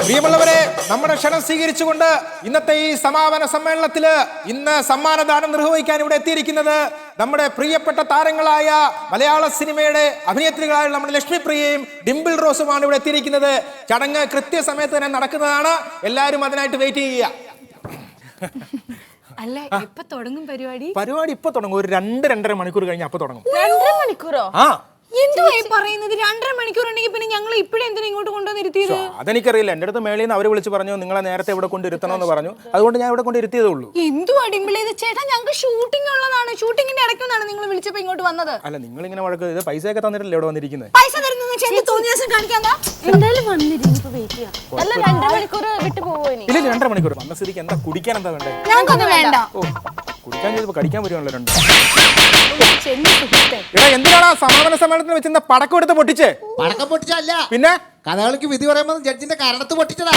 പ്രിയമുള്ളവരെ, നമ്മുടെ ക്ഷണം സ്വീകരിച്ചുകൊണ്ട് ഇന്നത്തെ ഈ സമാപന സമ്മേളനത്തില് ഇന്ന് സമ്മാനദാനം നിർവഹിക്കാൻ ഇവിടെ എത്തിയിരിക്കുന്നത് നമ്മുടെ പ്രിയപ്പെട്ട താരങ്ങളായ മലയാള സിനിമയുടെ അഭിനേത്രികളായ നമ്മുടെ ലക്ഷ്മിപ്രിയയും ഡിംപിൾ റോസുമാണ് ഇവിടെ എത്തിയിരിക്കുന്നത്. ചടങ്ങ് കൃത്യസമയത്ത് തന്നെ നടക്കുന്നതാണ്. എല്ലാവരും അതിനായിട്ട് വെയിറ്റ് ചെയ്യുക. അല്ല, എപ്പോ തുടങ്ങും പരിപാടി? പരിപാടി ഇപ്പൊ തുടങ്ങും. ഒരു 2-2.5 മണിക്കൂർ കഴിഞ്ഞ് അപ്പൊ തുടങ്ങും. 2.5 മണിക്കൂറോ? ആ, എന്തുവായി പറയുന്നത്? 2.5 മണിക്കൂർ ഉണ്ടെങ്കിൽ പിന്നെ ഞങ്ങൾ ഇപ്പഴും എന്തിനാ ഇങ്ങോട്ട് കൊണ്ടുവന്നിരുത്തിയത്? അതെനിക്കറിയില്ല. എന്റെ അടുത്ത് മേളിൽ നിന്ന് അവര് വിളിച്ച് പറഞ്ഞു നിങ്ങളെ നേരത്തെ ഇവിടെ കൊണ്ടിരുത്തണമെന്ന് പറഞ്ഞു. അതുകൊണ്ട് ഞാൻ ഇവിടെ കൊണ്ടിരുത്തിയതേ ഉള്ളൂ. എന്തുവാ ഡിംപിൾ ഇത്? ചേട്ടാ, ഞങ്ങൾക്ക് ഷൂട്ടിംഗ് ഉള്ളതാണ്. ഷൂട്ടിങ്ങിന്റെ ഇടയ്ക്കൊന്നാണ് നിങ്ങൾ വിളിച്ചപ്പോ ഇങ്ങോട്ട് വന്നത്. അല്ല, നിങ്ങൾ ഇങ്ങനെ വഴക്ക് ഇത് പൈസയൊക്കെ തന്നിട്ടല്ലേ ഇവിടെ വന്നിരിക്കുന്നത്? പൈസ തരുന്ന തോന്നിയ ദിവസം കാണിക്കാന്താ? എന്തായാലും വന്നിരുന്നു വെയിറ്റ് ചെയ്യാം. അല്ല, 2.5 മണിക്കൂർ വിട്ടു പോവോ? ഇല്ല, 2.5 മണിക്കൂർ വന്ന സ്ഥിതിക്ക് എന്താ കുടിക്കാൻ എന്താ വേണ്ടേ? ഞങ്ങൾക്കൊന്നും വേണ്ട. ഓ, കുടിക്കാൻ ചെയ്തപ്പോ കടിക്കാൻ വരുവാണല്ലോ രണ്ട്. എടാ, എന്തിനാണ് സമാപന സമ്മേളനത്തിന് വെച്ചിരുന്ന പടക്കം എടുത്ത് പൊട്ടിച്ചേ? പടക്കം പൊട്ടിച്ചല്ല, പിന്നെ കഥകളിക്ക് വിധി പറയുമ്പോൾ ജഡ്ജിന്റെ കരണത്ത് പൊട്ടിച്ചതാ.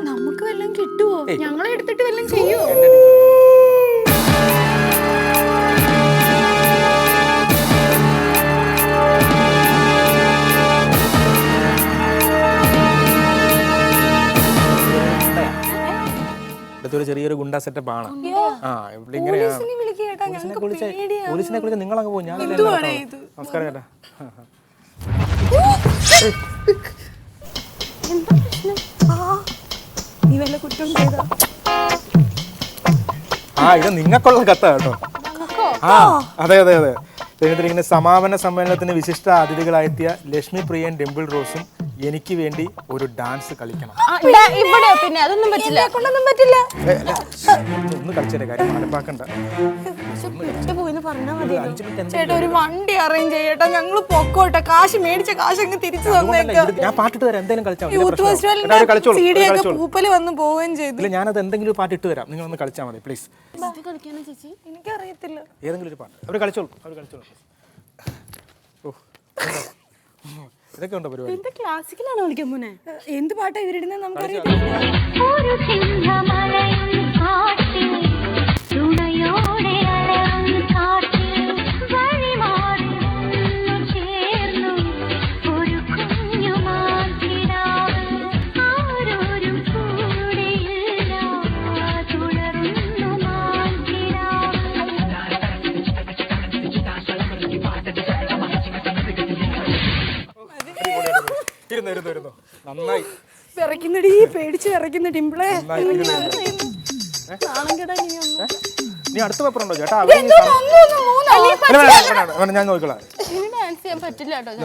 നമുക്ക് വല്ലതും കിട്ടുവോ? ഞങ്ങളെ എടുത്തിട്ട് വല്ലതും ചെയ്യോ? ഒരു ചെറിയൊരു ഗുണ്ട സെറ്റപ്പ് ആണ്. പോലീസിനെ കുറിച്ച് നിങ്ങൾ അങ്ങ് പോകും. ഞാൻ നമസ്കാരം ചേട്ടാ. ഇത് നിങ്ങൾക്കുള്ള കത്ത കേട്ടോ. അതെ അതെ അതെ. ഇങ്ങനെ സമാപന സമ്മേളനത്തിന് വിശിഷ്ട അതിഥികളായെത്തിയ ലക്ഷ്മിപ്രിയൻ ഡിംപിൾ റോസും എനിക്ക് വേണ്ടി ഒരു ഡാൻസ് കളിക്കണം. പിന്നെ അതൊന്നും പറ്റില്ല, കൊണ്ടൊന്നും പറ്റില്ല. ഒന്ന് കളിച്ചേ, കാര്യം മനപ്പാക്കണ്ട. ചേട്ടാ, ഒരു വണ്ടി അറേഞ്ച് ചെയ്യട്ടെ, ഞങ്ങള് പൊക്കോട്ടെ. കാശ് മേടിച്ച കാശ് അങ്ങ് തിരിച്ചു തന്നേക്കാം. ഞാൻ പാട്ടിട്ട് തരാം. എന്തെങ്കിലും പൂപ്പല് വന്ന് പോവുകയും ചെയ്തു. ഞാനത് എന്തെങ്കിലും പാട്ട് ഇട്ട് തരാം. നിങ്ങൾ ഒന്ന് കളിച്ചാൽ മതി പ്ലീസ്. എനിക്കറിയത്തില്ല. ഏതെങ്കിലും ഒരു പാട്ട് അവർ കളിച്ചോളൂ. ഓ, ഇതൊക്കെ ഉണ്ടോ പരിപാടി? ക്ലാസിക്കലാണോ കളിക്കാൻ പോണേ? എന്ത് പാട്ടാ ഇവരിടുന്നത് നമുക്കറിയാം. നന്നായി വിറയ്ക്കുന്നടി, പേടിച്ച് വിറയ്ക്കുന്ന ഡിംപിളെ. നീ അടുത്ത പേപ്പർ ഉണ്ടോ ചേട്ടാ? ഞാൻ നോക്കിക്കോളാം.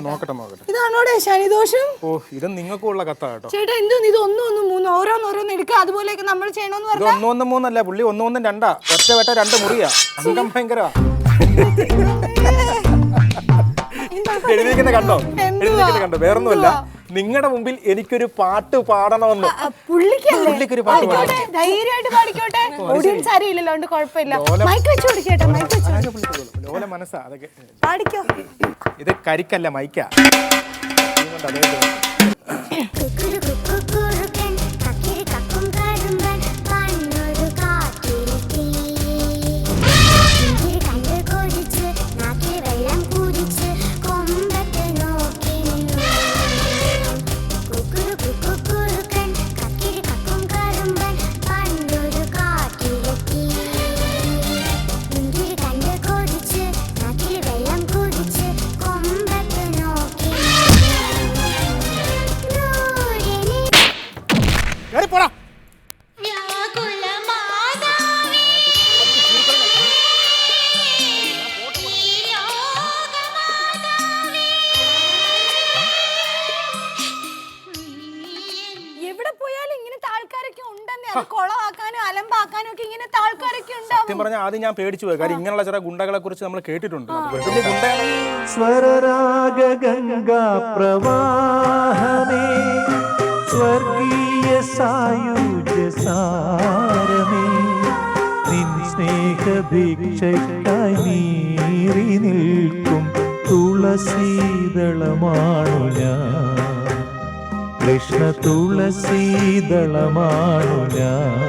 നോക്കട്ടെ. ഇതാണോടെ ശനിദോഷം? ഓ, ഇത് നിങ്ങൾക്കുള്ള കത്താ കേട്ടോ. ചേട്ടാ, എന്തോന്ന് ഇത്? 1, 1, 3 ഓരോന്നോരോന്ന് എടുക്കുക. അതുപോലെയൊക്കെ നമ്മൾ ചെയ്യണമെന്ന് പറഞ്ഞു. 1, 1, 3 അല്ല പുള്ളി, 1, 1, 2 ഒറ്റ വെട്ട 2 മുറിയാ. അംഗം ഭയങ്കര എഴുതിയിരിക്കുന്ന കണ്ടോ? കണ്ടോ? വേറൊന്നുമല്ല, നിങ്ങളുടെ മുമ്പിൽ എനിക്കൊരു പാട്ട് പാടണമെന്ന്. പുള്ളിക്കൊരു പാട്ട് പാടണം. ധൈര്യമായിട്ട് പാടിക്കോട്ടെ. ഓഡിയൻസ് അറിയില്ലല്ലോ, അതുകൊണ്ട് കുഴപ്പമില്ല. മൈക്ക് വെച്ച് കൊടുക്കട്ടെ. മൈക്ക് വെച്ച് ലോല മനസ്സാ അതൊക്കെ. പാടിക്കോ. ഇത് കരിക്കല്ല, മൈക്കാ. സത്യം പറഞ്ഞാൽ ആദ്യം ഞാൻ പേടിച്ചു പോയി. കാര്യം ഇങ്ങനെയുള്ള ചില ഗുണ്ടകളെ കുറിച്ച് നമ്മൾ കേട്ടിട്ടുണ്ട്. സ്വരരാഗ ഗംഗാ പ്രവാഹമേ സ്വർഗീയ സായുജ്യ സാരമേ നിൻ സ്നേഹഭിക്ഷയ്ക്കായി നീറി നിൽക്കും തുളസീദളമാണു ഞാൻ. കൃഷ്ണ തുളസീദളമാണു ഞാൻ.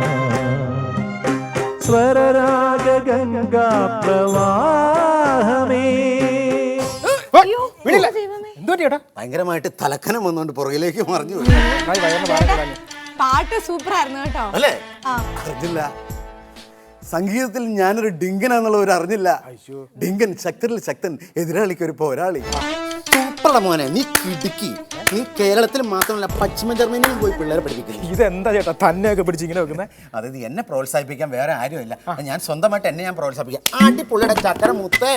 സ്വരരാഗ ഗംഗാ പ്രവാഹമേ. പറ്റി ചേട്ടാ? ഭയങ്കരമായിട്ട് തലക്കനം വന്നുകൊണ്ട് പുറകിലേക്ക് മറിഞ്ഞു പോയി. നന്നായി വയറിന് ഭാരം കളഞ്ഞു. പാട്ട് സൂപ്പർ ആയിരുന്നു കേട്ടോ. അല്ലേ? ആ. അറിഞ്ഞില്ല, സംഗീതത്തിൽ ഞാനൊരു ഡിങ്കനാന്നുള്ള ഒരു അറിഞ്ഞില്ല. ഡിങ്കൻ, ശക്തരിൽ ശക്തൻ, എതിരാളിക്ക് ഒരു പോരാളി. സൂപ്പറാ മോനെ, നീ കിടുക്കി. നീ കേരളത്തിൽ മാത്രമല്ല പശ്ചിമ ജർമ്മനിയിലും പോയി പിള്ളേരെ പഠിപ്പിക്കുന്നു. ഇതെന്താ ചേട്ടാ തന്നെയൊക്കെ പിടിച്ച് ഇങ്ങനെ വെക്കുന്നത്? അതായത് എന്നെ പ്രോത്സാഹിപ്പിക്കാൻ വേറെ ആരുമില്ല, ഞാൻ സ്വന്തമായിട്ട് എന്നെ ഞാൻ പ്രോത്സാഹിപ്പിക്കാം. അടിപൊളിയുടെ ചക്കര മുത്തേ.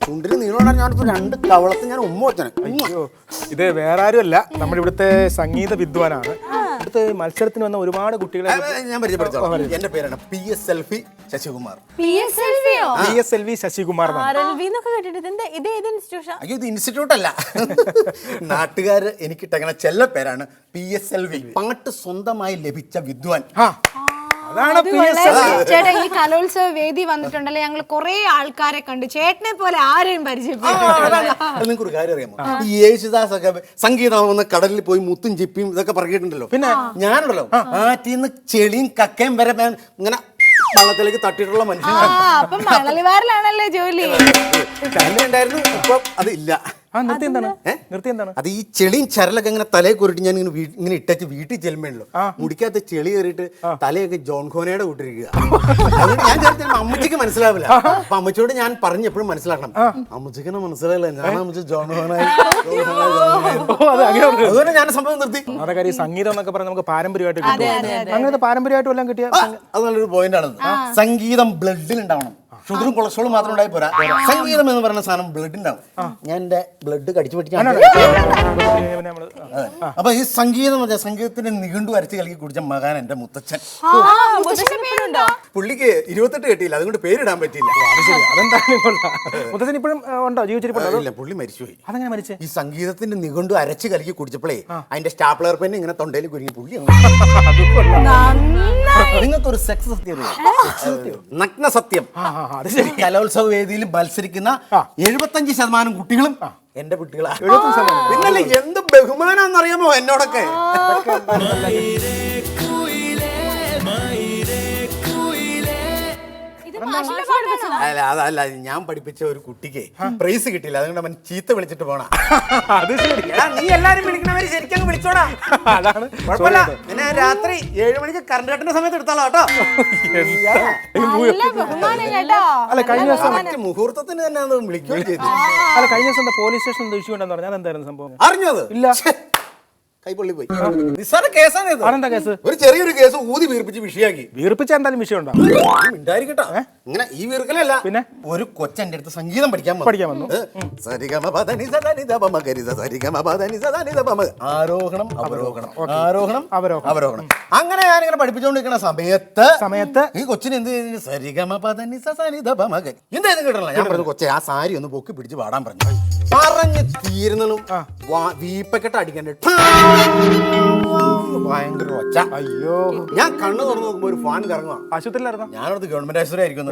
ചുണ്ടിന് നീളോടാൻ ഞാനിപ്പോ 2 കവളത്ത് ഞാൻ ഉമ്മ വെച്ചനെ. അയ്യോ, ഇത് വേറെ ആരുമല്ല, നമ്മുടെ ഇവിടുത്തെ സംഗീത വിദ്വാനാണ്. ഇവിടുത്തെ മത്സരത്തിന് വന്ന ഒരുപാട് കുട്ടികളെ ഞാൻ പരിചയപ്പെടുത്താം. എന്റെ പേരാണ് PSLV ശശികുമാർ. PSLV-യോ? PSLV ശശികുമാർ എന്നാണ്. RLV എന്നൊക്കെ കേട്ടിട്ട് ഇത് ഏത് ഇൻസ്റ്റിറ്റ്യൂഷൻ? അയ്യോ, ഇത് ഇൻസ്റ്റിറ്റ്യൂട്ട് അല്ല, നാട്ടുകാര് എനിക്കിട്ടങ്ങനെ ചെല്ല പേരാണ് PSLV. പാട്ട് സ്വന്തമായി ലഭിച്ച വിദ്വാൻ. അതാണ് ചേട്ടാ, ഈ കലോത്സവ വേദി വന്നിട്ടുണ്ടല്ലോ, ഞങ്ങൾ കുറെ ആൾക്കാരെ കണ്ടു. ചേട്ടനെ പോലെ ആരെയും പരിചയപ്പെട്ടിട്ടില്ല. നിങ്ങൾക്ക് ഒരു കാര്യം അറിയാമോ? ഈ യേശുദാസ് ഒക്കെ സംഗീതം കടലിൽ പോയി മുത്തും ചിപ്പിയും ഇതൊക്കെ പറഞ്ഞിട്ടുണ്ടല്ലോ. പിന്നെ ഞാനുണ്ടല്ലോ ആറ്റിന്ന് ചെളിയും കക്കയും വരെ ഇങ്ങനെ വള്ളത്തിലേക്ക് തട്ടിയിട്ടുള്ള മനുഷ്യനാണ്. അപ്പൊ മണലിവാറിലാണല്ലേ ജോലി? ഉണ്ടായിരുന്നു, ഇപ്പൊ അത് ഇല്ല. നിർത്തി എന്താണ്? അത് ഈ ചെളിയും ചരലൊക്കെ ഇങ്ങനെ തലയെ കുറിട്ട് ഞാൻ ഇങ്ങനെ ഇട്ടച്ച് വീട്ടിൽ ചെല്ലുമ്പോഴല്ലോ മുടിക്കകത്ത് ചെളി കയറിയിട്ട് തലയൊക്കെ ജോൺ ഖോനയുടെ കൂട്ടിരിക്കുക. അതുകൊണ്ട് ഞാൻ ചിലപ്പോൾ അമ്മച്ചിക്ക് മനസ്സിലാവില്ല. അപ്പൊ അമ്മച്ചിയോട് ഞാൻ പറഞ്ഞ് എപ്പോഴും മനസ്സിലാക്കണം, അമ്മച്ചിക്ക് മനസ്സിലായില്ല, ഞാൻ അമ്മച്ചി ജോൺ ഖോനായി. അതുകൊണ്ട് ഞാൻ സംഭവം നിർത്തി. അതൊക്കെ ഈ സംഗീതം എന്നൊക്കെ പറഞ്ഞാൽ നമുക്ക് പാരമ്പര്യമായിട്ട് കിട്ടും. അങ്ങനത്തെ പാരമ്പര്യമായിട്ട് എല്ലാം കിട്ടിയ അത് നല്ലൊരു പോയിന്റ് ആണ്. സംഗീതം ബ്ലഡിൽ ഉണ്ടാവണം, ഷുഗറും കൊളസ്ട്രോളും മാത്രം ഉണ്ടായി പോരാ. സംഗീതം എന്ന് പറയുന്ന സാധനം ബ്ലഡ് ഉണ്ടാവും. ഞാൻ എന്റെ ബ്ലഡ് കടിച്ചു പഠിച്ചാണ്. അപ്പൊ ഈ സംഗീതം സംഗീതത്തിന്റെ നിഘണ്ടു അരച്ച് കലക്കി കുടിച്ച മകാൻ എന്റെ മുത്തച്ഛൻ. പുള്ളിക്ക് 28 കെട്ടിയില്ല, അതുകൊണ്ട് പേരിടാൻ പറ്റിയില്ല. മുത്തച്ഛൻ ഇപ്പോഴും ഉണ്ടോ, ജീവിച്ചിരിപ്പുണ്ടോ? ഇല്ല, പുള്ളി മരിച്ചുപോയി. അതെങ്ങനെ മരിച്ചേ? ഈ സംഗീതത്തിന്റെ നിഘണ്ടു അരച്ച് കലക്കി കുടിച്ചപ്പോഴേ അതിന്റെ സ്റ്റാപ്ലർ പെൻ ഇങ്ങനെ തൊണ്ടയിൽ കുരുങ്ങി പുള്ളി. നിങ്ങൾക്കൊരു സെക്സ് സത്യം, നഗ്ന സത്യം. കലോത്സവ വേദിയിൽ മത്സരിക്കുന്ന 75% കുട്ടികളും എന്റെ കുട്ടികളാ. പിന്നല്ലേ എന്ത് ബഹുമാനാന്നറിയാമോ എന്നോടൊക്കെ. അതല്ല, ഞാൻ പഠിപ്പിച്ച ഒരു കുട്ടിക്ക് പ്രൈസ് കിട്ടിയില്ല, അതുകൊണ്ട് അവൻ ചീത്ത വിളിച്ചിട്ട് പോണ. അത് ശരി. നീ എല്ലാരും വിളിക്കണവര് ശരിക്കും വിളിച്ചോടാ. അതാണ് കുഴപ്പമില്ല, പിന്നെ രാത്രി 7 മണിക്ക് കറണ്ട് കട്ടിന്റെ സമയത്ത് എടുത്താലോ കേട്ടോ. അല്ല, കഴിഞ്ഞ ദിവസം മുഹൂർത്തത്തിന് തന്നെ അത് വിളിക്കുകയും ചെയ്തു. അല്ല, കഴിഞ്ഞ ദിവസം പോലീസ് സ്റ്റേഷൻ ഇഷ്യൂ ഉണ്ടെന്ന് പറഞ്ഞാൽ എന്തായിരുന്നു സംഭവം? അറിഞ്ഞത് ഇല്ല. കൈപ്പൊള്ളി പോയി. നിസ്സാര കേസാണ് ഇത്. അതെന്താ കേസ്? ഒരു ചെറിയൊരു കേസ് ഊതി വീർപ്പിച്ച് വിഷയാക്കി. വീർപ്പിച്ച എന്തായാലും വിഷയം ഉണ്ടാവും. ഉണ്ടായിരിക്കട്ടോ. ഇങ്ങനെ ഈ വീർക്കലല്ല, പിന്നെ ഒരു കൊച്ചെന്റെ അടുത്ത് സംഗീതം പഠിക്കാൻ വന്നു. ആരോഹണം അവരോഹണം, ആരോഹണം അവരോഹണം. അങ്ങനെ ഞാനിങ്ങനെ പഠിപ്പിച്ചുകൊണ്ടിരിക്കുന്ന സമയത്ത് ഈ കൊച്ചിന് എന്ത് സരിഗമ പദനി സനിധപമക എന്തായാലും കേട്ടല്ല. ഞാൻ പറഞ്ഞു, കൊച്ചെ ആ സാരി ഒന്ന് പൊക്കി പിടിച്ച് പാടാൻ പറഞ്ഞു. പറഞ്ഞ് തീരുന്നതും വീപ്പക്കെട്ട് അടിക്കണ്ടേ, ഭയങ്കര ഒച്ച. അയ്യോ, ഞാൻ കണ്ണു തുറന്നു നോക്കുമ്പോ ഒരു ഫാൻ കറങ്ങുക. ആശുപത്രിയിലായിരുന്നു. ഞാനടുത്ത് ഗവൺമെന്റ് ആശുപത്രി ആയിരിക്കും.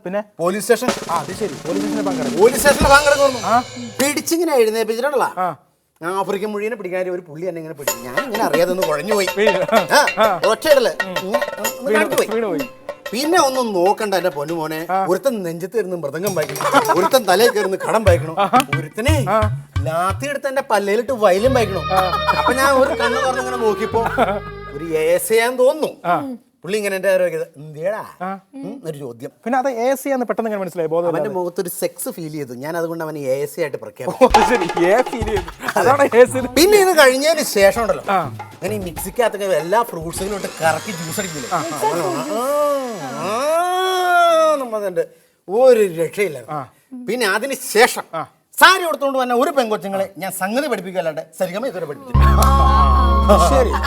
പിന്നെ പോലീസ് സ്റ്റേഷൻ. അത് ശരി, പോലീസ് സ്റ്റേഷനിൽ പങ്കെടുക്കുന്നു. പിടിച്ചിങ്ങനെ എഴുന്നേപ്പിച്ചിട്ടുള്ള ആഫ്രിക്കൻ മുഴുവനെ പിടിക്കാൻ ഒരു പുള്ളി എന്നെ ഇങ്ങനെ പിടിച്ചു. ഞാൻ ഇങ്ങനെ അറിയാതെ ഒന്ന് കുഴഞ്ഞു പോയി. ഒറ്റയിടല് പോയി. പിന്നെ ഒന്നും നോക്കണ്ട എന്റെ പൊന്നുമോനെ. ഒരുത്തൻ നെഞ്ചത്ത് ഇരുന്ന് മൃദംഗം വായിക്കണം, ഒരുത്തൻ തലയിൽ കയറുന്ന കടം വായിക്കണം, ഒരുത്തനെ ലാത്തി എടുത്ത് എന്റെ പല്ലയിലിട്ട് വയലും വായിക്കണം. അപ്പൊ ഞാൻ ഒരു കണ്ണ് തുറന്നിങ്ങനെ നോക്കിയപ്പോ ഒരു ഏസയാന്ന് തോന്നുന്നു. പുള്ളി ഇങ്ങനെ എന്റെ എന്തേടാ ഒരു ചോദ്യം. പിന്നെ അത് AC ആണെന്ന് പെട്ടെന്ന് മനസ്സിലായി. അവന്റെ മുഖത്തൊരു സെക്സ് ഫീൽ ചെയ്തു. ഞാൻ അതുകൊണ്ട് അവന് AC ആയിട്ട് പ്രഖ്യാപിച്ചു. പിന്നെ ഇത് കഴിഞ്ഞതിന് ശേഷം ഉണ്ടല്ലോ, അങ്ങനെ ഈ മിക്സിക്കകത്തൊക്കെ എല്ലാ ഫ്രൂട്ട്സുകളും ഇട്ട് കറക്കി ജ്യൂസ് അടിക്കില്ല. നമ്മളുണ്ട് ഒരു രക്ഷയില്ല. പിന്നെ അതിന് ശേഷം സാരി കൊടുത്തോണ്ട് തന്നെ ഒരു പെൺകൊച്ചുങ്ങളെ ഞാൻ സംഗതി പഠിപ്പിക്കല്ലാണ്ട് സരിഗമ ഇതുവരെ പഠിപ്പിച്ചു.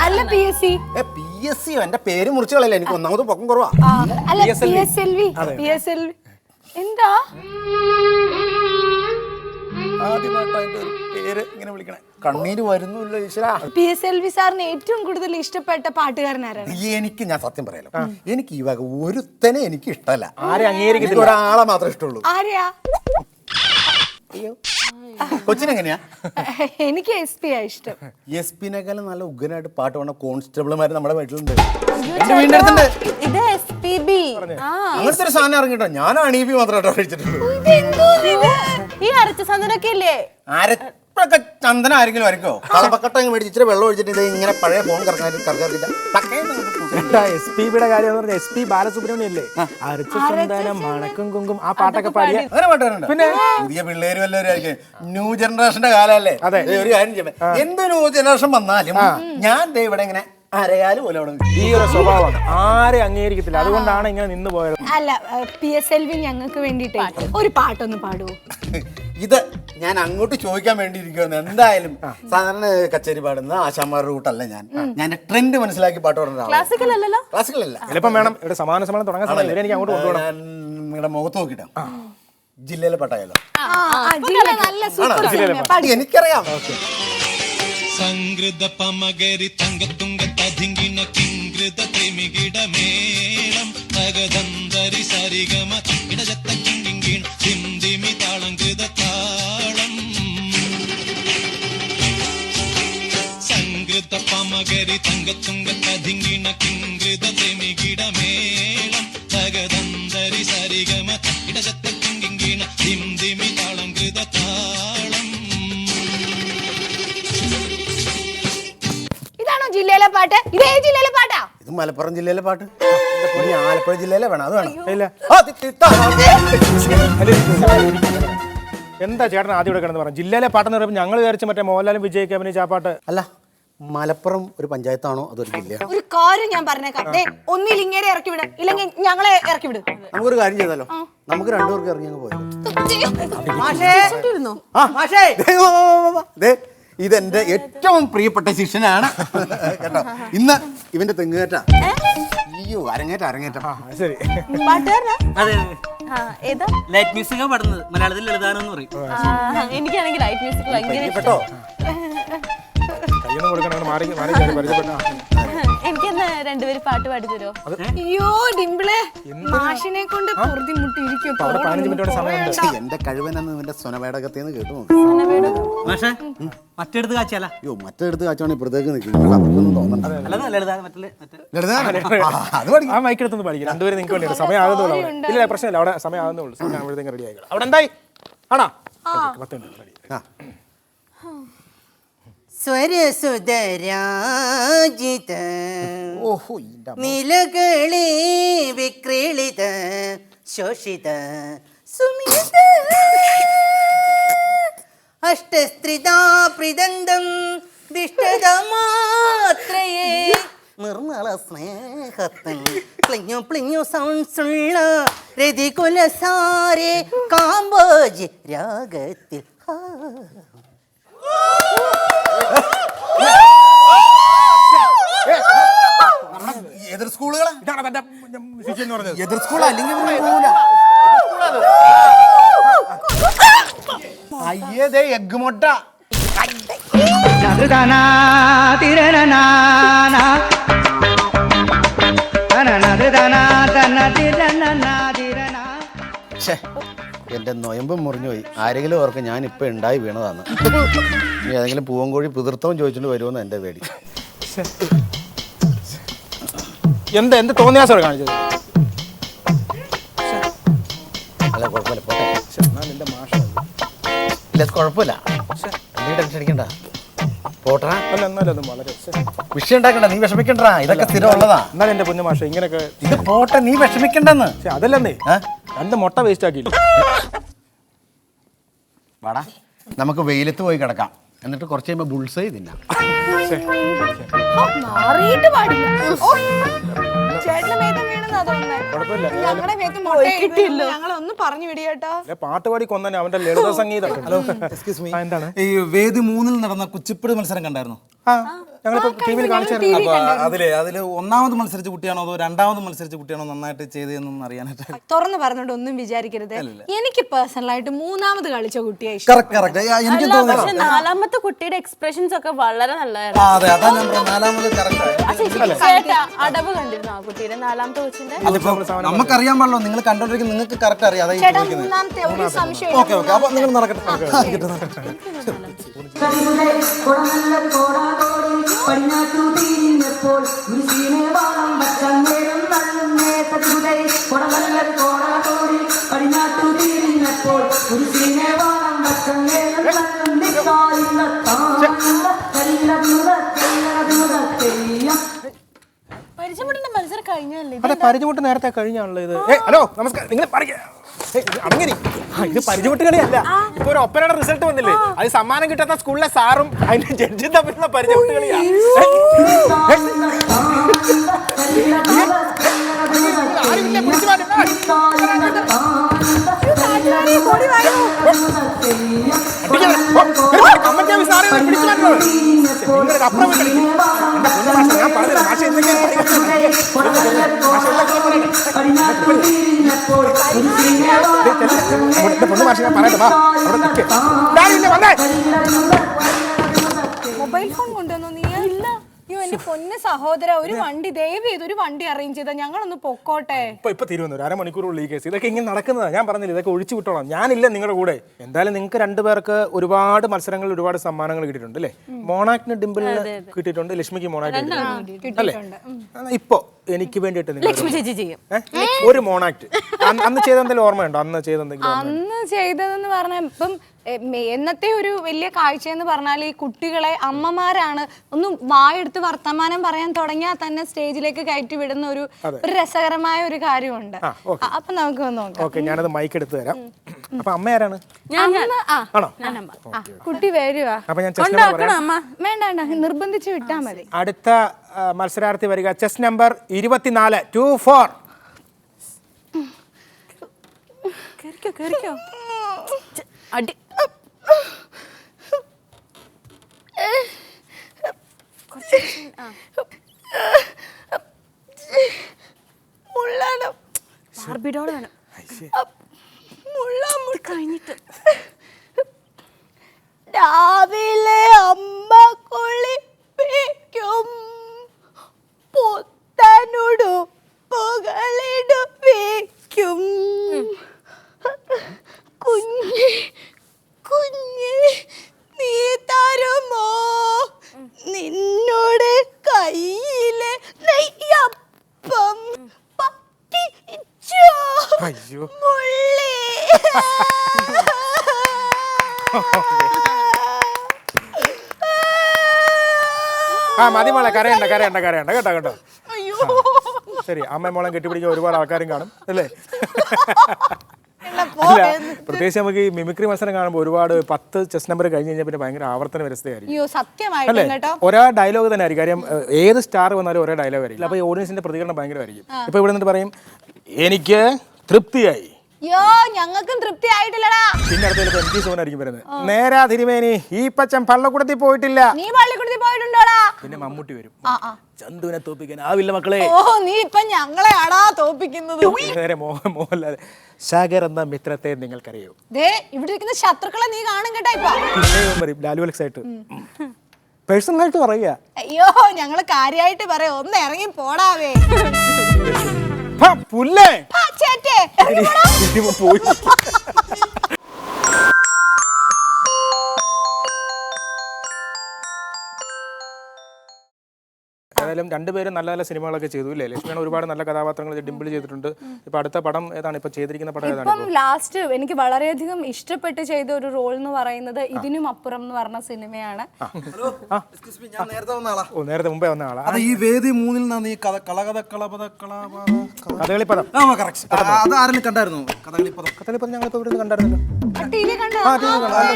അല്ല PSC എന്റെ പേര് മുറിച്ചുകളല്ല, എനിക്ക് ഒന്നാമത് പൊക്കം കുറവാ. എന്താ ആദ്യമായിട്ട് അതിന്റെ ഒരു പേര് ഇങ്ങനെ വിളിക്കണേ. കണ്ണീര് വരുന്നില്ല ഈശ്വരാ. PSLV സാറിന് ഏറ്റവും കൂടുതൽ ഇഷ്ടപ്പെട്ട പാട്ടുകാരനാരാണ്? എനിക്ക് ഞാൻ സത്യം പറയാലോ, എനിക്ക് ഈ വക ഒരുത്തനെ എനിക്ക് ഇഷ്ടമല്ല. ആരെ അംഗീകരിക്കുന്ന ഒരാളെ മാത്രമേ ഇഷ്ടമുള്ളൂ. ആരെയാ? കൊച്ചിനെങ്ങനെയാ? എനിക്ക് SP ആ ഇഷ്ടം. SP-നേക്കാളും നല്ല ഉഗ്രനായിട്ട് പാട്ട് പാടുന്ന കോൺസ്റ്റബിൾമാര് നമ്മുടെ വീട്ടിലുണ്ട്. എന്റെ വീടിന്റെ അടുത്തുണ്ട്. ഇത് SPB. അങ്ങനത്തെ ഒരു സാധനം ഇറങ്ങിട്ടോ. ഞാൻ അണീബി മാത്രമായിട്ടോ കഴിച്ചിട്ടുള്ളൂ. ഈ അരച്ച ചന്ദനൊക്കെ ഇല്ലേ? അരപ്പൊക്കെ ചന്ദനം ആരെങ്കിലും വരയ്ക്കോ? കളപ്പക്കട്ട മേടിച്ച് ഇച്ചിരി വെള്ളം ഒഴിച്ചിട്ട് ഇത് ഇങ്ങനെ പഴയ ഫോൺ SPBയുടെ കാര്യം എന്ന് പറഞ്ഞാൽ SP ബാലസുബ്രഹ്മണ്യം അല്ലേ? അരച്ച ചന്ദനം മണക്കും കുങ്കും ആ പാട്ടൊക്കെ പാടിയ അങ്ങനെ പാട്ടുകാരുണ്ട്. പിന്നെ പുതിയ പിള്ളേര് വല്ലവരും ആയിരിക്കും. ന്യൂ ജനറേഷന്റെ കാലല്ലേ? അതെ. ഒരു കാര്യം ചെയ്യാം, എന്ത് ന്യൂ ജനറേഷൻ വന്നാലും ഞാൻ ദേ ഇവിടെ ഇങ്ങനെ അരയാല് പോലെ ഈ ഒരു സ്വഭാവമാണ് ആരെ അംഗീകരിക്കത്തില്ല. അതുകൊണ്ടാണ് ഇങ്ങനെ നിന്ന് പോയത്. അല്ല PSLV ഞങ്ങൾക്ക് വേണ്ടിട്ട് ഒരു പാട്ടൊന്ന് പാടുവോ? ഇത് ഞാൻ അങ്ങോട്ട് ചോദിക്കാൻ വേണ്ടിയിരിക്കുന്നു. എന്തായാലും സാധാരണ കച്ചേരി പാടുന്ന ആശാന്മാരുടെ റൂട്ടല്ല ഞാൻ ട്രെൻഡ് മനസ്സിലാക്കി പാട്ട് പറഞ്ഞ ക്ലാസിക്കൽ അല്ലല്ലോ. ക്ലാസിക്കൽ അല്ല. എളുപ്പം വേണം. ഇവിടെ സമാന സമ്മേളനം തുടങ്ങാൻ സമയം ഇവരെ എനിക്ക് അങ്ങോട്ട് കൊണ്ടുപോകണം. ഞാൻ നിങ്ങളുടെ മുഖത്ത് നോക്കിട്ടാ ജില്ലയിലെ പാട്ടായാലോ? എനിക്കറിയാം. സംഗൃത പമകരി തങ്കത്തുങ്ക തതിങ്കിണ കിങ്കൃത ത്രിമികിട മേളം തകദന്തരി സരിഗമ ഇടജത്ത കിങ്കിണ സിന്ധിമി താളങ്കൃത താളം സംഗൃത പമകരി തങ്കത്തുങ്ക തതിങ്കിണ കിങ്കൃത ത്രിമികിട മേളം തകദന്തരി സരിഗമ ഇടജത്ത കിങ്കിണ സിന്ധിമി താളങ്കൃത താളം. ജില്ലയിലെ പാട്ട് ഇതേ ജില്ലയിലെ പാട്ടാ? ഇത് മലപ്പുറം ജില്ലയിലെ പാട്ട്. ആലപ്പുഴ ജില്ലയിലെ വേണം. അത് വേണം. എന്താ ചേട്ടൻ ആദ്യം ഇവിടെ കിടന്ന് പറഞ്ഞു ജില്ലയിലെ പാട്ടെന്ന് പറയുമ്പോൾ ഞങ്ങൾ വിചാരിച്ച മറ്റേ മോഹൻലാലും വിജയ്ക്ക് അഭിനയിച്ച ആ പാട്ട് അല്ല. മലപ്പുറം ഒരു പഞ്ചായത്താണോ അതൊരു ജില്ലയാണോ? ഒരു കാര്യം ഞാൻ പറഞ്ഞേക്കാം. ഒന്നിൽ ഇങ്ങനെ ഇറക്കി വിടും, ഇല്ലെങ്കിൽ ഞങ്ങളെ ഇറക്കി വിടും. നമുക്കൊരു കാര്യം ചെയ്താലോ? നമുക്ക് രണ്ടുപേർക്ക് ഇറങ്ങി അങ്ങ് പോയാലോ? ഇതെന്റെ ഏറ്റവും പ്രിയപ്പെട്ട ശിഷ്യനാണ് കേട്ടോ. ഇന്ന് ഇവന്റെ തെങ്ങുകേറ്റാ. അയ്യോ അരങ്ങേറ്റം. ശരി. ലൈറ്റ് മ്യൂസിക്കാ പാടുന്നത്. മലയാളത്തിൽ ലളിതാനം എന്ന് പറയും. എനിക്കാണെങ്കിൽ ലൈറ്റ് മ്യൂസിക് ഭയങ്കര കേട്ടോ. കയ്യൊന്നും കൊടുക്കണം. മാറി പരിചയപ്പെട്ട എനിക്കെന്നാ രണ്ടുപേര് പാട്ട് പാടി തരുമോ? അയ്യോ ഡിംപിളെ മാഷിനെ കൊണ്ട് പൊറുതിമുട്ടിയിരിക്കും. എന്റെ കഴിവനെന്ന് ഇവന്റെ സ്വനവേടകത്തേന്ന് കേട്ടു. പക്ഷേ മറ്റെടുത്ത് കാച്ചാല. അയ്യോ മറ്റെടുത്ത് കാച്ചാണ് ഇപ്പഴത്തേക്ക് നിൽക്കുന്നത്. അവർക്കൊന്നും തോന്നണ്ട. ആ മൈക്കെടുത്തൊന്ന് പഠിക്കും. രണ്ടുപേരും നിങ്ങൾക്ക് വേണ്ടിയാണ്. സമയം ആകുന്നുള്ളൂ. ഇല്ല പ്രശ്നമില്ല. അവിടെ സമയം ആകുന്നുള്ളൂ. സമയം ആകുമ്പോഴത്തേക്ക് റെഡി ആയിക്കോളാം. അവിടെ എന്തായി ആണോ? സ്വരസുതരാജിത നിലകളെ വിക്രീളിത ശോഷിത സുമിത അഷ്ടസ്ത്രിതാ പ്രിദന്തം ദിഷ്ടത മാത്രയേ നിർമ്മല സ്നേഹത്തൻ പ്ലിഞ്ഞു പ്ലിഞ്ഞു സൗണ്ട്സുള്ള രതികുലസാരെ കാമ്പോജി രാഗത്തിൽ എതിർ സ്കൂളുകളാ? ഇതാണ് തന്റെ ശിഷ്യ എന്ന് പറഞ്ഞത്. എതിർ സ്കൂൾ അല്ലെങ്കിൽ അയ്യേ എഗ് മുട്ട. എന്റെ നൊയമ്പ് മുറിഞ്ഞുപോയി. ആരെങ്കിലും ഓർക്ക് ഞാൻ ഇപ്പൊ ഉണ്ടായി വീണതാണ്. ഇനി ഏതെങ്കിലും പൂവൻകോഴി പിതൃത്വം ചോദിച്ചിട്ട് വരുമെന്ന് എന്റെ പേടി. എന്ത് തോന്നിയാസോടെ കാണിച്ചത്? അല്ല കുഴപ്പമില്ല പോട്ടെ. നിന്റെ മാഷ ഇല്ല കുഴപ്പമില്ല. നീ ടെൻഷൻ അടിക്കണ്ട. പോട്ടാ. അല്ല എന്നാലും വളരെ വിഷയം ഉണ്ടാക്കണ്ട. നീ വിഷമിക്കണ്ടാ. ഇതൊക്കെ സ്ഥിരം ഉള്ളതാ. എന്നാലും എന്റെ പൊന്നു മാഷ ഇങ്ങനെയൊക്കെ ഇത് പോട്ടെ. നീ വിഷമിക്കണ്ടെന്ന്. അതല്ലെന്നേ രണ്ട് മുട്ട വേസ്റ്റ് ആക്കിയില്ല. വാടാ നമുക്ക് വെയിലത്ത് പോയി കിടക്കാം. എന്നിട്ട് കുറച്ച് കഴിയുമ്പോ ബുൾസൈ തിന്നാം. മാറിയിട്ട് പാടില്ല. ചേട്ടന്റെ മേത്തം വീണെന്നാ തോന്നുന്നേ. ഞങ്ങളുടെ മേത്ത് കിട്ടിയില്ല. ഞങ്ങളൊന്ന് പറഞ്ഞു വിടിയേട്ടാ. പാട്ട് പാടി കൊന്നെ അവന്റെ ലളിത സംഗീതം. Hello excuse me. എന്താണ് ഈ വേദി 3 നടന്ന കുച്ചിപ്പുടി മത്സരം കണ്ടായിരുന്നു? ഞങ്ങളിപ്പോ ടിവിയിൽ കാണിച്ചായിരുന്നു. അതില് ഒന്നാമത് മത്സരിച്ച കുട്ടിയാണോ അതോ രണ്ടാമത് മത്സരിച്ച കുട്ടിയാണോ നന്നായിട്ട് ചെയ്തതെന്നൊന്നും അറിയാനായിട്ട്. തുറന്നു പറഞ്ഞോണ്ട് ഒന്നും വിചാരിക്കരുത്. എനിക്ക് പേഴ്സണലായിട്ട് മൂന്നാമത് കളിച്ച കുട്ടിയെ പക്ഷെ നാലാമത്തെ കുട്ടിയുടെ എക്സ്പ്രഷൻസ് ഒക്കെ വളരെ നല്ലതായിരുന്നു. അടവ് കണ്ടിരുന്നു ആ കുട്ടിയുടെ നാലാമത്തെ കൊച്ചിന്റെ. നമുക്കറിയാൻ പാടില്ലോ. നിങ്ങൾ കണ്ടോണ്ടിരിക്കും. നിങ്ങൾക്ക് കറക്റ്റ് അറിയാം. മൂന്നാമത്തെ ഒരു സംശയം. ഓക്കെ അപ്പൊ നിങ്ങൾ നടക്കട്ടെ. പടിഞ്ഞാറ്റു തിരിഞ്ഞപ്പോൾ മുസ്ലിമേവാളം വച്ചന്നേരം നല്ലേ തട്ടുകൈ കൊടവല്ലർ കോടാതോടി പടിഞ്ഞാറ്റു തിരിഞ്ഞപ്പോൾ മുസ്ലിമേവാളം പരിചയപ്പെടുന്ന മത്സരം കഴിഞ്ഞല്ലേ അതെ പരിചയമുട്ട് നേരത്തെ കഴിഞ്ഞാണല്ലോ ഇത്. ഹലോ നമസ്കാരം. നിങ്ങൾ അങ്ങനെ ഇത് പരിചയമുട്ട് കളിയല്ല. ഇപ്പൊ ഒരു ഒപ്പനയുടെ റിസൾട്ട് വന്നില്ലേ, അത് സമ്മാനം കിട്ടാത്ത സ്കൂളിലെ സാറും അതിന്റെ ജഡ്ജും തമ്മിലുള്ള പരിചയമുട്ട് കളിയാ. ആരുമില്ല, പിടിച്ചു മാറ്റം. അപ്പുറം ഞാൻ പറഞ്ഞില്ല ഭാഷ എന്തെങ്കിലും പൊണ്ണു ഭാഷ ഞാൻ പറയട്ടെ. വാ അവിടെ വന്നേ. മൊബൈൽ ഫോൺ കൊണ്ടുവന്നോ നീ? ഇല്ല. അയ്യോ എന്റെ പൊന്ന് സഹോദര, ഒരു വണ്ടി ദയവ് ചെയ്ത് ഒരു വണ്ടി അറേഞ്ച് ചെയ്താ ഞങ്ങളൊന്ന് പൊക്കോട്ടെ. ഇപ്പൊ തിരുവനന്തപുരം അരമണിക്കൂറുള്ള ഈ കേസ് ഇതൊക്കെ ഇങ്ങനെ നടക്കുന്നതാ. ഞാൻ പറഞ്ഞില്ല ഇതൊക്കെ ഒഴിച്ചു വിട്ടോളാം. ഞാനില്ല നിങ്ങളുടെ കൂടെ. എന്തായാലും നിങ്ങൾക്ക് രണ്ടുപേർക്ക് ഒരുപാട് മത്സരങ്ങളിൽ ഒരുപാട് സമ്മാനങ്ങൾ കിട്ടിയിട്ടുണ്ട് അല്ലേ? മോണാക്ടിന് ഡിംപിളിന് കിട്ടിയിട്ടുണ്ട്, ലക്ഷ്മിക്ക് മോണാക്ട് അല്ലേ? ഇപ്പൊ എനിക്ക് വേണ്ടിയിട്ട് ലക്ഷ്മി ചേച്ചി ചെയ്യും ഒരു മോണാക്ട് അന്ന് ചെയ്തെന്തെങ്കിലും ഓർമ്മയുണ്ടോ? അന്ന് ചെയ്തെന്തെങ്കിലും അന്ന് ചെയ്തതെന്ന് പറഞ്ഞാൽ ഇപ്പം എന്നത്തെ ഒരു വലിയ കാഴ്ച എന്ന് പറഞ്ഞാൽ ഈ കുട്ടികളെ അമ്മമാരാണ് ഒന്ന് വായെടുത്ത് വർത്തമാനം പറയാൻ തുടങ്ങിയാൽ തന്നെ സ്റ്റേജിലേക്ക് കയറ്റി വിടുന്ന ഒരു രസകരമായ ഒരു കാര്യമുണ്ട്. അപ്പൊ നമുക്ക് നോക്കാം. ഓക്കെ, ഞാനത് മൈക്ക് എടുത്ത് തരാം. അപ്പൊ അമ്മ ആരാണ്? ആണോ? കുട്ടി വരുവാ. അപ്പൊ ഞാൻ ചെസ് നമ്പർ പറയാം. വേണ്ട, നിർബന്ധിച്ച് വിട്ടാ മതി. അടുത്ത മത്സരാർത്ഥി വരിക ചെസ് നമ്പർ 24 24. കേറിക്കോ അടി ബാർബിഡോൾ വേണം കഴിഞ്ഞിട്ട്. രാവിലെ അമ്മ കുളിപ്പിക്കും, പുത്തനുടുപ്പുകളിടുവയ്ക്കും, കുഞ്ഞ് കുഞ്ഞ് നീ തരുമോ നിന്നോട് കയ്യിലെ നെയ്യപ്പം പറ്റിച്ചോ മുള്ളി. മതി മോളെ, കരയണ്ട കേട്ടോ. ശരി, അമ്മ മോളെ കെട്ടിപ്പിടിക്കാൻ ഒരുപാട് ആൾക്കാരും കാണും അല്ലേ? അല്ല, പ്രത്യേകിച്ച് നമുക്ക് ഈ മിമിക്രി മത്സരം കാണുമ്പോൾ ഒരുപാട് 10 ചെസ് നമ്പർ കഴിഞ്ഞ് കഴിഞ്ഞാൽ പിന്നെ ഭയങ്കര ആവർത്തന വ്യവസ്ഥയായിരിക്കും അല്ലേ? ഒരേ ഡയലോഗ് തന്നെ ആയിരിക്കും. കാര്യം ഏത് സ്റ്റാർ വന്നാലും ഒരേ ഡയലോഗ് ആയിരിക്കും. അപ്പൊ ഈ ഓഡിയൻസിന്റെ പ്രതികരണം ഭയങ്കരമായിരിക്കും. ഇപ്പൊ ഇവിടെ നിന്ന് പറയും എനിക്ക് തൃപ്തിയായി, ഞങ്ങൾക്കും തൃപ്തി ആയിട്ടില്ലടാ. പിന്നെ അടുത്ത എനിക്ക് സോനായിരിക്കും വരുന്നത്. നേരാ തിരുമേനി, ഈ പച്ചൻ പള്ളക്കുടത്തിൽ പോയിട്ടില്ല. നീ പള്ളിക്കുടത്തിൽ പോയിട്ടുണ്ടോടാ? പിന്നെ മമ്മൂട്ടി വരും, ചന്തുവിനെ തോപ്പിക്കാൻ ആവില്ല മക്കളെ. ഓ, നീ ഇപ്പൊ ഞങ്ങളെ ആടാ തോപ്പിക്കുന്നത്. നേരെ മോഹൻലാൽ, ശാഗർ എന്ന മിത്രത്തെ നിങ്ങൾക്കറിയോ? ഇവിടെ ഇരിക്കുന്ന ശത്രുക്കളെ നീ കാണും കേട്ടോ. ഇപ്പൊ ലാലു അലക്സ് ആയിട്ട് പേഴ്സണലായിട്ട് പറയുക. അയ്യോ, ഞങ്ങള് കാര്യമായിട്ട് പറയാം, ഒന്ന് ഇറങ്ങി പോടാവേ. പുല്ലേ പോയി. ഏതായാലും രണ്ടുപേരും നല്ല നല്ല സിനിമകളൊക്കെ ചെയ്തു അല്ലേ? ലക്ഷ്മിയാണ് ഒരുപാട് നല്ല കഥാപാത്രങ്ങൾ ഡിംപിൾ ചെയ്തിട്ടുണ്ട്. ഇപ്പൊ അടുത്ത പടം ഏതാണ്? ഇപ്പൊ ചെയ്തിരിക്കുന്ന പടം ഏതാണ്? ഇപ്പം ലാസ്റ്റ് എനിക്ക് വളരെയധികം ഇഷ്ടപ്പെട്ട് ചെയ്ത ഒരു റോൾ എന്ന് പറയുന്നത് ഇതിനും അപ്പുറം എന്ന് പറഞ്ഞ സിനിമയാണ്. നേരത്തെ മുമ്പേ വന്ന ആളാ. ഈ വേദി 3 നിന്നാണ് ഈ കഥകളിപ്പദം. അത് ആരെങ്കിലും കണ്ടായിരുന്നു? കഥകളിപ്പദം ഞങ്ങളിപ്പോ ഇവിടെ കണ്ടായിരുന്നല്ലോ.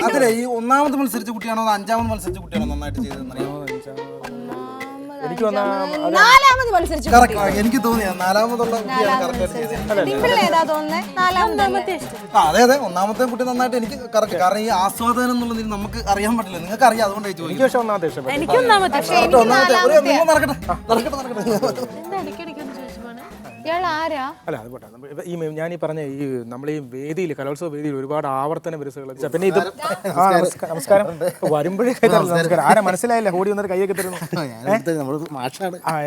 അതിലെ ഈ 1ാമത് മത്സരിച്ച കുട്ടിയാണോ 5ാമത് മത്സരിച്ച കുട്ടിയാണോ നന്നായിട്ട് ചെയ്തതെന്നറിയാമോ? എനിക്ക് നാലാമത് മത്സരിച്ചു. എനിക്ക് തോന്നിയ 4ാമതുള്ള അതെ 1ാമത്തെ കുട്ടി നന്നായിട്ട് എനിക്ക് കറക്റ്റ്. കാരണം ഈ ആസ്വാദനം എന്നുള്ളത് നമുക്ക് അറിയാൻ പറ്റില്ല, നിങ്ങൾക്ക് അറിയാം, അതുകൊണ്ടായി ചോദിക്കും. അല്ല അത് പോട്ടെ. ഈ ഞാൻ ഈ പറഞ്ഞ ഈ നമ്മൾ ഈ വേദിയിൽ കലോത്സവ വേദിയിൽ ഒരുപാട് ആവർത്തന വിരസുകൾ. പിന്നെ ഇത് നമസ്കാരം വരുമ്പോഴേ നമസ്കാരം. ആരെ മനസ്സിലായില്ല? ഓടി വന്നിട്ട് കൈയൊക്കെ തരുന്നു.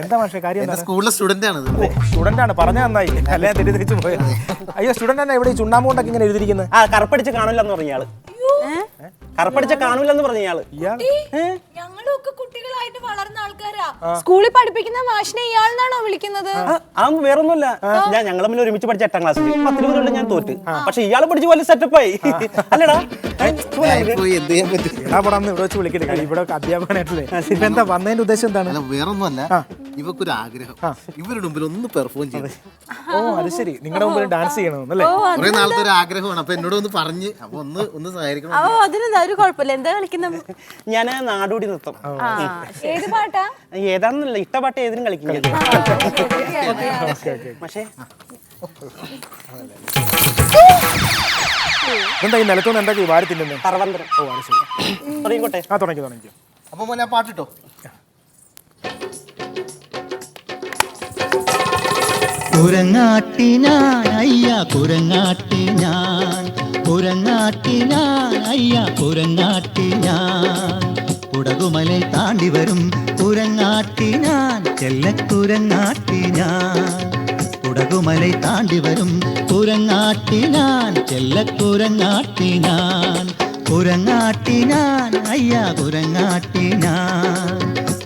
എന്താ മാഷേ കാര്യം? സ്കൂളിലെ സ്റ്റുഡന്റ് ആണ്, പറഞ്ഞ നന്നായി, അല്ലെ തെറ്റിദ്ധരിച്ചു പോയത്. അയ്യോ, സ്റ്റുഡന്റ് തന്നെ ഇവിടെ ചുണ്ണാമ്പ് കൊണ്ടൊക്കെ ഇങ്ങനെ എഴുതിയിരിക്കുന്നത്. കറുപ്പടിച്ച് കാണില്ലെന്ന് പറഞ്ഞ ആള്, കറുപ്പടിച്ച കാണൂലെന്ന് പറഞ്ഞ ആള്. ഞങ്ങളും ഒക്കെ കുട്ടികളായിട്ട് വളർന്ന ആൾക്കാരാ. സ്കൂളിൽ പഠിപ്പിക്കുന്ന മാഷിനെ ഇയാളെന്നാണോ വിളിക്കുന്നത്? അതൊന്നും വേറൊന്നുമില്ല. ഞങ്ങൾ തമ്മിൽ ഒരുമിച്ച് പഠിച്ച 8ാം ക്ലാസ്സിൽ 10 കൊണ്ട് ഞാൻ തോറ്റ്. പക്ഷെ ഇയാളെ പഠിച്ച് വലിയ സെറ്റപ്പായി അല്ലടാ. എന്ത് ചെയ്യാൻ പറ്റും? ഇവിടെ വെച്ച് വിളിക്കട്ടെ. ഇവിടെ അധ്യാപകനായിട്ടല്ലേ. ഇപ്പൊ എന്താ വന്നതിന്റെ ഉദ്ദേശം എന്താണ്? അല്ല വേറൊന്നുമല്ല, ഇവക്കൊരു ആഗ്രഹം ഇവരുടെ മുമ്പിൽ ഒന്ന് പെർഫോം ചെയ്തു. ഓ അത് ശരി, നിങ്ങളുടെ മുമ്പിൽ ഡാൻസ് ചെയ്യണമെന്നല്ലേ? കുറെ നാളത്തെ ഒരു ആഗ്രഹമാണ്. അപ്പൊ എന്നോട് ഒന്ന് പറഞ്ഞ് അപ്പൊ ഒന്ന് സഹായിക്കണം. അതിനെന്താ ഒരു കുഴപ്പമില്ല. എന്താ കളിക്കുന്നത്? ഞാൻ നാടോടി നൃത്തം. ഏത് പാട്ടാ? ഏതാണെന്നല്ല, ഇഷ്ട പാട്ട് ഏതിനും കളിക്കും ഞാൻ. പക്ഷേ എന്താ ഈ നിലത്തുനിന്ന് എന്താ വാരി തിന്നുന്നത്? പറവന്തരം. ഓ അത് ശരി. തുടങ്ങിക്കോട്ടെ. തുടങ്ങിക്കോ. അപ്പൊ മോനെ പാട്ടിട്ടോ. കുരങ്ങാട്ടി ഞാൻ അയ്യ കുരങ്ങാട്ടി ഞാൻ, കുരങ്ങാട്ടി ഞാൻ അയ്യ കുരങ്ങാട്ടി ഞാൻ, കുടകുമലൈ താണ്ടി വരും കുരങ്ങാട്ടി ഞാൻ, ചെല്ലക്കുരങ്ങാട്ടി ഞാൻ, കുടകുമലൈ താണ്ടി വരും കുരങ്ങാട്ടി ഞാൻ, ചെല്ലക്കുരങ്ങാട്ടി ഞാൻ, കുരങ്ങാട്ടി ഞാൻ അയ്യ കുരങ്ങാട്ടി ഞാൻ,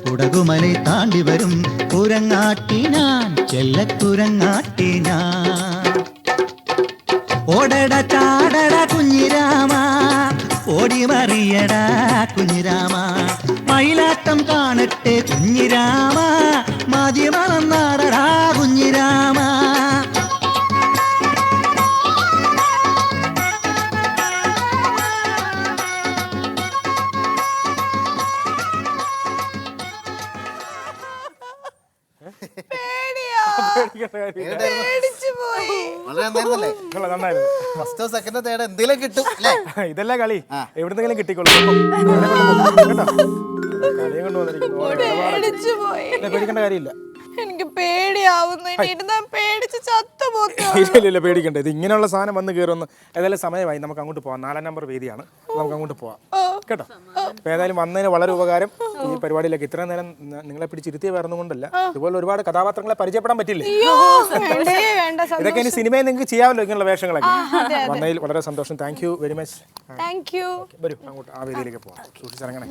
കുടകുമലൈ താണ്ടി വരും കുരങ്ങാട്ടി ഞാൻ, ചെല്ലക്കുരങ്ങാട്ടി ഞാൻ. ഓടട ചാടട കുഞ്ഞിരാമ, ഓടി മറിയടാ കുഞ്ഞിരാമ, മയിലാട്ടം കാണട്ടെ കുഞ്ഞിരാമ, മതി മറന്നാടടാ കുഞ്ഞിരാമ. വളരെ നന്നായിരുന്നല്ലേ? ഫസ്റ്റോ സെക്കൻഡോ തേട എന്തെങ്കിലും കിട്ടും അല്ലേ? ഇതല്ലേ കളി, എവിടുന്നെങ്കിലും കിട്ടിക്കോളൂ. കളിയെ കൊണ്ടുവന്നിരിക്കുന്നു. പേടിക്കേണ്ട കാര്യമില്ല. എനിക്ക് പേടിയാവുന്നു. പേടിച്ച് ചത്തുപോകും. ഇല്ല പേടിക്കണ്ട. ഇത് ഇങ്ങനെയുള്ള സാധനം വന്ന് കയറുന്നു. ഏതായാലും സമയമായി, നമുക്ക് അങ്ങോട്ട് പോവാം. 4ാം നമ്പർ വേദിയാണ്, നമുക്ക് അങ്ങോട്ട് പോവാം കേട്ടോ. അപ്പൊ ഏതായാലും വന്നതിന് വളരെ ഉപകാരം. ഈ പരിപാടിയിലേക്ക് ഇത്രയും നേരം നിങ്ങളെ പിടിച്ചിരുത്തിയ വേറെ കൊണ്ടല്ല, ഇതുപോലെ ഒരുപാട് കഥാപാത്രങ്ങളെ പരിചയപ്പെടാൻ പറ്റില്ലേ? ഇതൊക്കെ ഇനി സിനിമയിൽ നിങ്ങൾക്ക് ചെയ്യാമല്ലോ ഇങ്ങനെയുള്ള വേഷങ്ങളൊക്കെ. വന്നതിൽ വളരെ സന്തോഷം. Thank you very much. വരൂ അങ്ങോട്ട് ആ വേദിയിലേക്ക് പോവാം. സൂക്ഷിച്ചിറങ്ങണേ.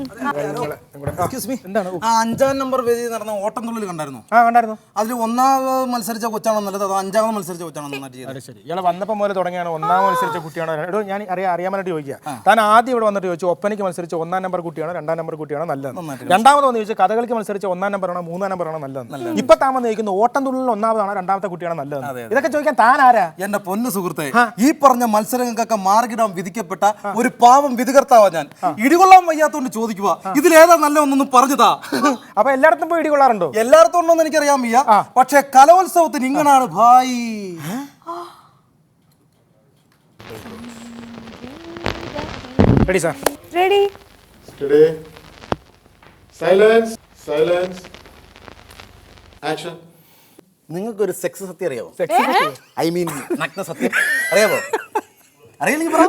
എന്താണ് 5ാം നമ്പർ വേദി നടന്ന ഓട്ടംതുള്ളൽ കണ്ടായിരുന്നു? കണ്ടായിരുന്നു. അതിൽ 1ാമത് മത്സരിച്ച കൊച്ചാണോ നല്ലത്, അതോ 5ാമത് മത്സരിച്ച കൊച്ചാണോ നന്നായിട്ട് ചെയ്തത്? ശരി, ഇയാളെ വന്നപ്പോൾ മുതൽ തുടങ്ങിയാണ് 1ാമത് മത്സരിച്ച കുട്ടിയാണോ? എടോ ഞാൻ അറിയാമായിട്ട് ചോദിക്കുക. താൻ ആദ്യം ഇവിടെ വന്നിട്ട് ചോദിച്ചു ഒപ്പനയ്ക്ക് മത്സരിച്ച 1ാം നമ്പർ കുട്ടിയാണോ 2ാം നമ്പർ കുട്ടിയാണോ നല്ലത്? രണ്ടാമത് വന്ന് ചോദിച്ചു കഥകളിക്ക് മത്സരിച്ച 1ാം നമ്പറാണോ 3ാം നമ്പറാണോ നല്ലത്? ഇപ്പൊ താൻ വന്ന് ചോദിക്കുന്നു ഓട്ടംതുള്ളിൽ 1ാമതാണോ 2ാമത്തെ കുട്ടിയാണോ നല്ലത്? ഇതൊക്കെ ചോദിക്കാൻ താൻ ആരാ? എന്റെ പൊന്നു സുഹൃത്തെ, ഈ പറഞ്ഞ മത്സരങ്ങൾക്കൊക്കെ മാർഗിടാൻ വിധിക്കപ്പെട്ട ഒരു പാവം വിധികർത്താവാ ഞാൻ. ഇടികൊള്ളാൻ വയ്യാത്തോണ്ട് ചോദിക്കുക, ഇതിലേതാ നല്ല ഒന്നൊന്നും പറഞ്ഞതാ. അപ്പൊ എല്ലായിടത്തും പോയി ഇടികൊള്ളാറുണ്ടോ? എല്ലായിടത്തും ഉണ്ടോന്ന് എനിക്കറിയാൻ വയ്യ, പക്ഷെ കലോത്സവത്തിന് ഇങ്ങനാണ് ഭായി. Ready sir? Ready. Silence, silence, action. നിങ്ങൾക്കൊരു സെക്സ് സത്യം അറിയാമോ? ഐ മീൻ നഗ്ന സത്യം അറിയാമോ? അറിയില്ലെങ്കിൽ പറ.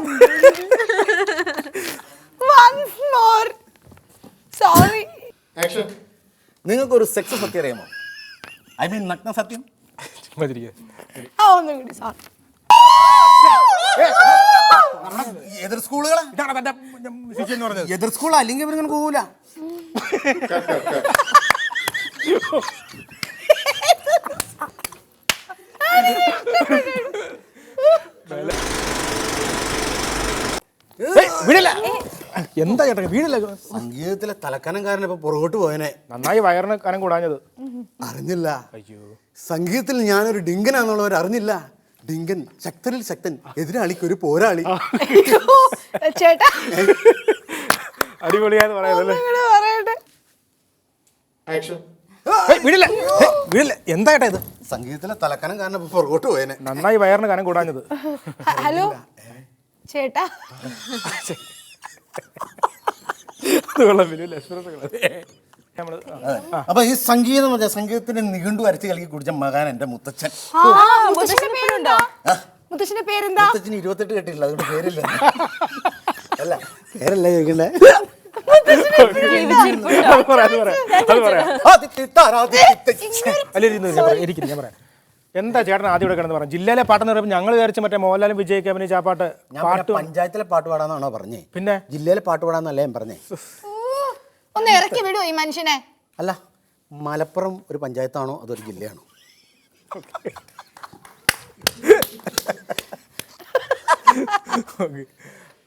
Once more. Sorry. ആക്ഷൻ. നിങ്ങൾക്കൊരു സെക്സ് സത്യം അറിയാമോ? ഐ മീൻ നഗ്ന സത്യം. ഒന്നുകൂടി സാർ. എതിർ സ്കൂളുകളാ? എതിർ സ്കൂൾ അല്ലെങ്കിൽ ഇവരിങ്ങനെ പോകൂല. എന്താ ചേട്ടാ വീടില്ല? സംഗീതത്തിലെ തലക്കനംകാരൻ ഇപ്പൊ പുറകോട്ട് പോയനെ. നന്നായി വയറിന് കനം കൂടാഞ്ഞത് അറിഞ്ഞില്ല. സംഗീതത്തിൽ ഞാനൊരു ഡിങ്കനാന്നുള്ളവർ അറിഞ്ഞില്ല. ഡിങ്കൻ, ശക്തനിൽ ശക്തൻ, എതിരാളിക്ക് ഒരു പോരാളി. ചേട്ടാ അടിപൊളിയാന്ന് പറയുന്നല്ലേ? എന്താ ചേട്ടാ ഇത്? സംഗീതത്തിലെ തലക്കനം കാരണം പുറകോട്ട് പോയനെ. നന്നായി വയറിന് കനം കൂടാഞ്ഞത്. ഹലോ ചേട്ടാ. അപ്പൊ ഈ സംഗീതം സംഗീതത്തിന്റെ നിഘണ്ടു അരച്ച് കലക്കി കുടിച്ച മകാൻ എന്റെ മുത്തച്ഛൻ. മുത്തച്ഛന്റെ പേരെന്താ? മുത്തച്ഛന് 28 കെട്ടിയില്ല, അതുകൊണ്ട് പേരില്ല. അല്ല പേരല്ല ചോദിക്കണ്ടേ. എന്താ ചേട്ടൻ ആദ്യം ഇവിടെ കിടന്ന് പറഞ്ഞു ജില്ലയിലെ പാട്ടെന്ന് പറയുമ്പോൾ ഞങ്ങൾ വിചാരിച്ച മറ്റേ മോഹൻലാലും വിജയ്ക്ക് അഭിനയിച്ച ആ പാട്ട്. പഞ്ചായത്തിലെ പാട്ട് പാടാന്നാണോ പറഞ്ഞേ? പിന്നെ ജില്ലയിലെ പാട്ട് പാടാന്നല്ലേ ഞാൻ പറഞ്ഞേ. ഒന്ന് ഇറക്കി ഇറക്കി വിടൂ ഈ മനുഷ്യനെ. അല്ല, മലപ്പുറം ഒരു പഞ്ചായത്താണോ അതൊരു ജില്ലയാണോ? ഓക്കെ